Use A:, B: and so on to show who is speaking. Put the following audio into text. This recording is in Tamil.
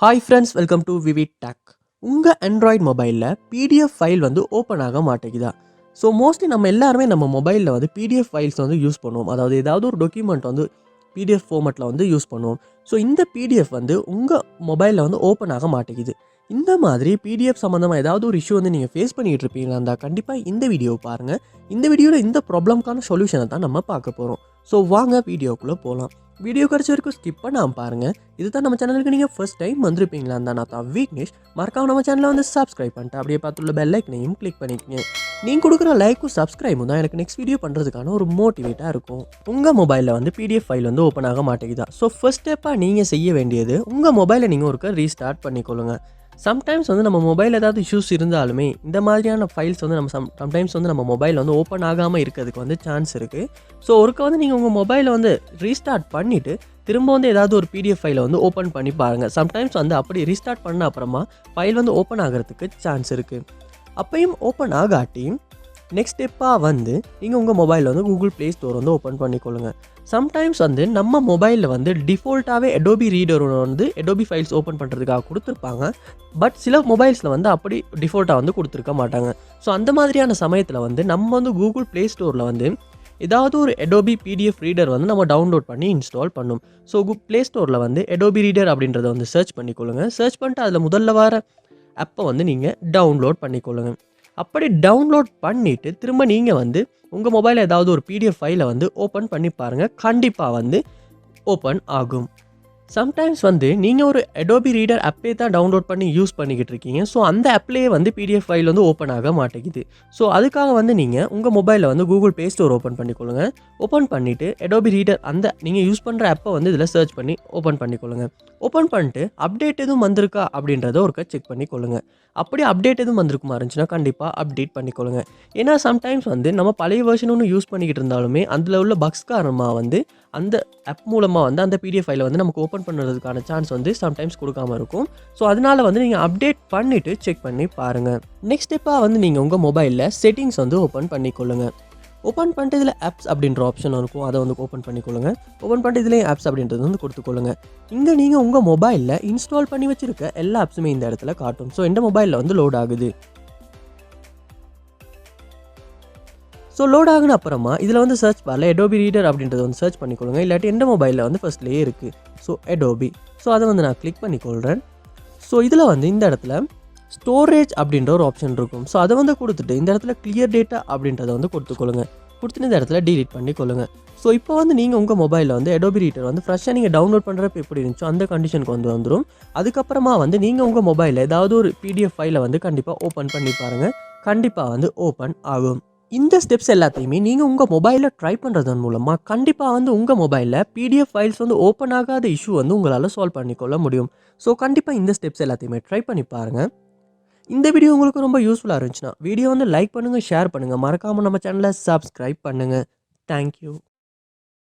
A: Hi friends, welcome to VividTech. உங்கள் ஆண்ட்ராய்டு மொபைலில் பிடிஎஃப் ஃபைல் வந்து ஓப்பன் ஆக மாட்டேங்குதா? ஸோ மோஸ்ட்லி நம்ம எல்லாருமே நம்ம மொபைலில் வந்து பிடிஎஃப் ஃபைல்ஸ் வந்து யூஸ் பண்ணுவோம். அதாவது ஏதாவது ஒரு டாக்குமெண்ட் வந்து பிடிஎஃப் ஃபார்மேட்டில் வந்து யூஸ் பண்ணுவோம். ஸோ இந்த பிடிஎஃப் வந்து உங்கள் மொபைலில் வந்து ஓப்பன் ஆக மாட்டேங்குது. இந்த மாதிரி பிடிஎஃப் சம்மந்தமாக ஏதாவது ஒரு இஷ்யூ வந்து நீங்கள் ஃபேஸ் பண்ணிகிட்டு இருப்பீங்களா இருந்தால் கண்டிப்பாக இந்த வீடியோவை பாருங்கள். இந்த வீடியோவில் இந்த ப்ராப்ளம்க்கான சொல்யூஷனை தான் நம்ம பார்க்க போகிறோம். ஸோ வாங்க வீடியோக்குள்ளே போகலாம். வீடியோ கிடைச்ச வரைக்கும் ஸ்கிப் பண்ணாமல் பாருங்கள். இதுதான் நம்ம சேனலுக்கு நீங்கள் ஃபர்ஸ்ட் டைம் வந்திருப்பீங்களா இருந்தால் நான் தான் விக்னேஷ். மறக்காம நம்ம சேனலை வந்து சப்ஸ்கிரைப் பண்ணிட்டு அப்படியே பார்த்துள்ள பெல் ஐக்கனையும் கிளிக் பண்ணிக்கங்க. நீங்கள் கொடுக்குற லைக்கும் சப்ஸ்கிரைபும் தான் எனக்கு நெக்ஸ்ட் வீடியோ பண்ணுறதுக்கான ஒரு மோட்டிவேட்டாக இருக்கும். உங்கள் மொபைலில் வந்து பிடிஎஃப் ஃபைல் வந்து ஓப்பன் ஆக மாட்டேங்குதா? ஸோ ஃபர்ஸ்ட் ஸ்டெப்பாக நீங்கள் செய்ய வேண்டியது உங்கள் மொபைலை நீங்கள் ஒருக்க ரீஸ்டார்ட் பண்ணிக்கொள்ளுங்க. சம்டைம்ஸ் வந்து நம்ம மொபைல் ஏதாவது இஷ்யூஸ் இருந்தாலுமே இந்த மாதிரியான ஃபைல்ஸ் வந்து நம்ம சம்டைம்ஸ் வந்து நம்ம மொபைல் வந்து ஓப்பன் ஆகாமல் இருக்கிறதுக்கு வந்து சான்ஸ் இருக்குது. ஸோ ஒருக்க வந்து நீங்கள் உங்கள் மொபைலை வந்து ரீஸ்டார்ட் பண்ணிவிட்டு திரும்ப வந்து ஏதாவது ஒரு பிடிஎஃப் ஃபைலை வந்து ஓப்பன் பண்ணி பாருங்கள். சம்டைம்ஸ் வந்து அப்படி ரீஸ்டார்ட் பண்ண அப்புறமா ஃபைல் வந்து ஓப்பன் ஆகிறதுக்கு சான்ஸ் இருக்குது. அப்பையும் ஓப்பன் ஆகாட்டி நெக்ஸ்ட் ஸ்டெப்பாக வந்து நீங்கள் உங்கள் மொபைலில் வந்து கூகுள் ப்ளே ஸ்டோர் வந்து ஓப்பன் பண்ணிக்கொள்ளுங்க. சம்டைம்ஸ் வந்து நம்ம மொபைலில் வந்து டிஃபால்ட்டாகவே அடோபி ரீடர் வந்து அடோபி ஃபைல்ஸ் ஓப்பன் பண்ணுறதுக்காக கொடுத்துருப்பாங்க. பட் சில மொபைல்ஸில் வந்து அப்படி டிஃபால்ட்டாக வந்து கொடுத்துருக்க மாட்டாங்க. ஸோ அந்த மாதிரியான சமயத்தில் வந்து நம்ம வந்து கூகுள் ப்ளே ஸ்டோரில் வந்து ஏதாவது ஒரு அடோபி பிடிஎஃப் ரீடர் வந்து நம்ம டவுன்லோட் பண்ணி இன்ஸ்டால் பண்ணும். ஸோ ப்ளே ஸ்டோரில் வந்து அடோபி ரீடர் அப்படின்றத வந்து சர்ச் பண்ணிக்கொள்ளுங்க. சர்ச் பண்ணிட்டு அதில் முதல்ல வர ஆப்பை வந்து நீங்கள் டவுன்லோட் பண்ணிக்கொள்ளுங்க. அப்படி டவுன்லோட் பண்ணிவிட்டு திரும்ப நீங்கள் வந்து உங்கள் மொபைலில் ஏதாவது ஒரு பிடிஎஃப் ஃபைலை வந்து ஓப்பன் பண்ணி பாருங்கள். கண்டிப்பாக வந்து ஓப்பன் ஆகும். சம்டைம்ஸ் வந்து நீங்கள் ஒரு அடோபி ரீடர் ஆப்பே தான் டவுன்லோட் பண்ணி யூஸ் பண்ணிக்கிட்டு இருக்கீங்க. ஸோ அந்த ஆப்லேயே வந்து பிடிஎஃப் ஃபைல் வந்து ஓப்பன் ஆக மாட்டேங்குது. ஸோ அதுக்காக வந்து நீங்கள் உங்கள் மொபைலில் வந்து கூகுள் ப்ளே ஸ்டோர் ஓப்பன் பண்ணிக்கொள்ளுங்க. ஓப்பன் பண்ணிவிட்டு அடோபி ரீடர் அந்த நீங்கள் யூஸ் பண்ணுற ஆப்பை வந்து இதில் சர்ச் பண்ணி ஓப்பன் பண்ணிக்கொள்ளுங்க. ஓப்பன் பண்ணிட்டு அப்டேட் எதுவும் வந்திருக்கா அப்படின்றத ஒருக்க செக் பண்ணிக்கொள்ளுங்க. அப்படி அப்டேட் எதுவும் வந்திருக்குமா இருந்துச்சுன்னா கண்டிப்பாக அப்டேட் பண்ணிக்கொள்ளுங்க. ஏன்னா சம்டைம்ஸ் வந்து நம்ம பழைய வெர்ஷன் ஒன்று யூஸ் பண்ணிக்கிட்டு இருந்தாலுமே அதில் உள்ள பக்ஸ் காரணமாக வந்து அந்த ஆப் மூலமாக வந்து அந்த பிடிஎஃப் ஃபைலை வந்து நமக்கு ஓப்பன் பண்ணுறதுக்கான சான்ஸ் வந்து சம்டைம்ஸ் கொடுக்காம இருக்கும். ஸோ அதனால் வந்து நீங்கள் அப்டேட் பண்ணிவிட்டு செக் பண்ணி பாருங்கள். நெக்ஸ்ட் ஸ்டெப்பாக வந்து நீங்கள் உங்கள் மொபைலில் செட்டிங்ஸ் வந்து ஓப்பன் பண்ணிக்கொள்ளுங்க. ஓப்பன் பண்ணிட்டு இதில் ஆப்ஸ் அப்படின்ற ஆப்ஷன் இருக்கும், அதை வந்து ஓப்பன் பண்ணிக்கொள்ளுங்க. ஓப்பன் பண்ணிட்டு இதுலேயே ஆப்ஸ் அப்படின்றது வந்து கொடுத்துக்கொள்ளுங்க. இங்கே நீங்கள் உங்கள் மொபைலில் இன்ஸ்டால் பண்ணி வச்சுருக்க எல்லா ஆப்ஸுமே இந்த இடத்துல காட்டும். ஸோ இந்த மொபைலில் வந்து லோட் ஆகுது. ஸோ லோட் ஆகுன அப்புறமா இதில் வந்து சர்ச் பாரில் அடோபி ரீடர் அப்படின்றத வந்து சர்ச் பண்ணிக்கொள்ளுங்க. இல்லாட்டி எந்த மொபைலில் வந்து ஃபர்ஸ்ட்லேயே இருக்குது. So Adobe. ஸோ அதை வந்து நான் கிளிக் பண்ணிக்கொள்கிறேன். ஸோ இதில் வந்து இந்த இடத்துல ஸ்டோரேஜ் அப்படின்ற ஒரு ஆப்ஷன் இருக்கும். ஸோ அதை வந்து கொடுத்துட்டு இந்த இடத்துல கிளியர் டேட்டா அப்படின்றத வந்து கொடுத்துக்கொள்ளுங்க. கொடுத்துட்டு இந்த இடத்துல டீலீட் பண்ணிக்கொள்ளுங்க. ஸோ இப்போ வந்து நீங்கள் உங்கள் மொபைலில் வந்து அடோபி ரீடர் வந்து ஃப்ரெஷ்ஷாக நீங்கள் டவுன்லோட் பண்ணுறப்ப எப்படி இருந்துச்சோ அந்த கண்டிஷனுக்கு வந்து வந்துடும். அதுக்கப்புறமா வந்து நீங்கள் உங்கள் மொபைலில் ஏதாவது ஒரு பிடிஎஃப் ஃபைலை வந்து கண்டிப்பாக ஓப்பன் பண்ணி பாருங்கள். கண்டிப்பாக வந்து ஓப்பன் ஆகும். இந்த ஸ்டெப்ஸ் எல்லாத்தையுமே நீங்கள் உங்கள் மொபைலில் ட்ரை பண்ணுறதன் மூலமாக கண்டிப்பாக வந்து உங்கள் மொபைலில் பிடிஎஃப் ஃபைல்ஸ் வந்து ஓப்பன் ஆகாத இஷ்யூ வந்து உங்களால் சால்வ் பண்ணிக்கொள்ள முடியும். ஸோ கண்டிப்பாக இந்த ஸ்டெப்ஸ் எல்லாத்தையுமே ட்ரை பண்ணி பாருங்கள். இந்த வீடியோ உங்களுக்கு ரொம்ப யூஸ்ஃபுல்லாக இருந்துச்சுன்னா வீடியோ வந்து லைக் பண்ணுங்கள், ஷேர் பண்ணுங்கள். மறக்காமல் நம்ம சேனலை சப்ஸ்கிரைப் பண்ணுங்கள். தேங்க்யூ.